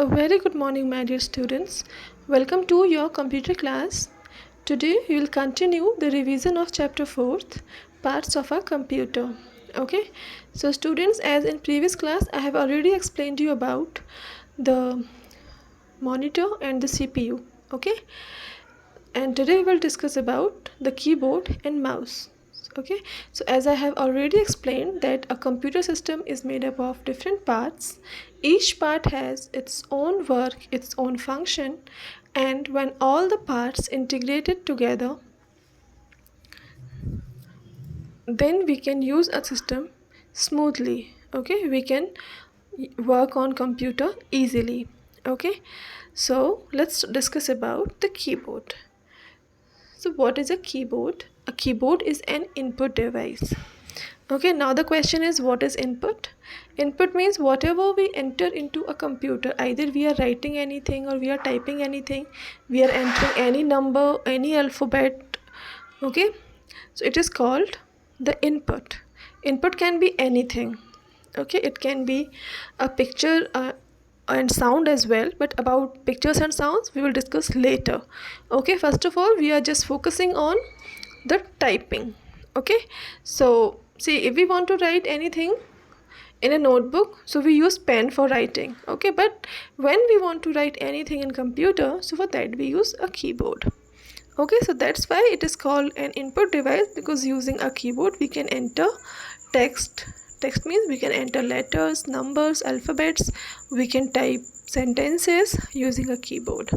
A very good morning, my dear students. Welcome to your computer class. Today we will continue the revision of chapter 4th, parts of a computer. Okay, so students, as in previous class, I have already explained to you about the monitor and the CPU. Okay, and today we will discuss about the keyboard and mouse. Okay, so as I have already explained that a computer system is made up of different parts. Each part has its own work, its own function, and when all the parts integrated together, then we can use a system smoothly. Okay, we can work on computer easily. Okay, so let's discuss about the keyboard. So what is a keyboard? A keyboard is an input device. Okay, now the question is, what is input? Input means whatever we enter into a computer, either we are writing anything or we are typing anything, we are entering any number, any alphabet. Okay, so it is called the input. Input can be anything. Okay, it can be a picture and sound as well, but about pictures and sounds we will discuss later. Okay, first of all we are just focusing on the typing. Okay, so see, if we want to write anything in a notebook, so we use pen for writing. Okay, but when we want to write anything in computer, so for that we use a keyboard. Okay, so that's why it is called an input device, because using a keyboard we can enter text. Text means we can enter letters, numbers, alphabets. We can type sentences using a keyboard.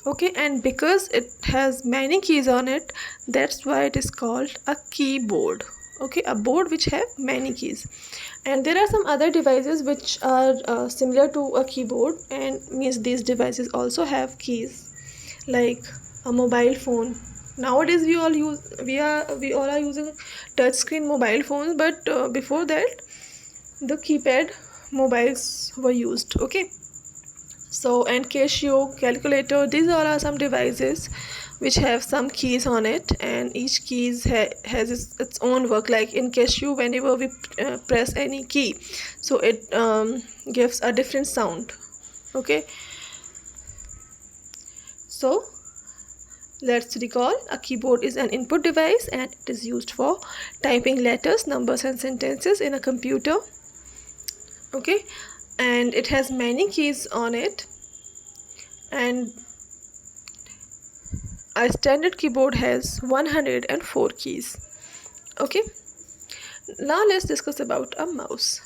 Okay, and because it has many keys on it, that's why it is called a keyboard. Okay, a board which have many keys. And there are some other devices which are similar to a keyboard, and means these devices also have keys, like a mobile phone. Nowadays we all are using touch screen mobile phones, but before that the keypad mobiles were used. Okay, so, and Casio, calculator, these all are some devices which have some keys on it, and each keys has its own work. Like in Casio, whenever we press any key, so it gives a different sound. Okay, so let's recall, a keyboard is an input device and it is used for typing letters, numbers and sentences in a computer. Okay, and it has many keys on it, and a standard keyboard has 104 keys. Okay, now let's discuss about a mouse.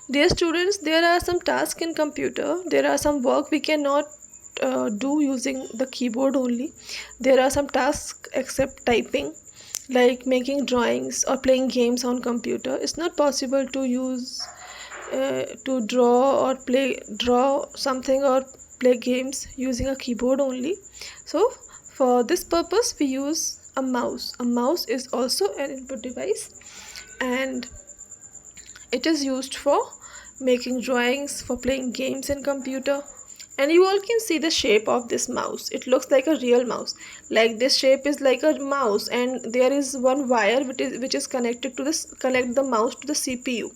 Dear students, there are some tasks in computer, there are some work we cannot do using the keyboard only. There are some tasks except typing, like making drawings or playing games on computer. It's not possible to use to draw something or play games using a keyboard only. So for this purpose we use a mouse. A mouse is also an input device, and it is used for making drawings, for playing games in computer. And you all can see the shape of this mouse. It looks like a real mouse. Like this shape is like a mouse, and there is one wire which is connected to connect the mouse to the CPU.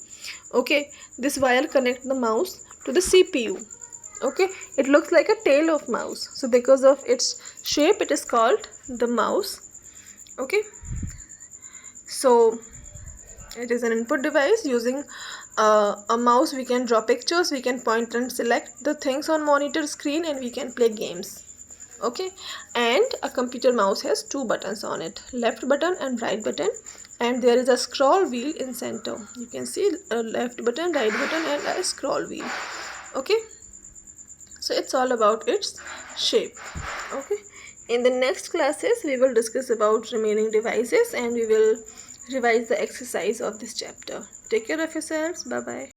Okay, this wire connects the mouse to the CPU. Okay, it looks like a tail of mouse. So because of its shape, it is called the mouse. Okay, so it is an input device. Using a mouse we can draw pictures, we can point and select the things on monitor screen, and we can play games. Okay, and a computer mouse has two buttons on it, left button and right button, and there is a scroll wheel in center. You can see a left button, right button and a scroll wheel. Okay, so it's all about its shape. Okay, in the next classes we will discuss about remaining devices, and we will revise the exercise of this chapter. Take care of yourselves. Bye bye.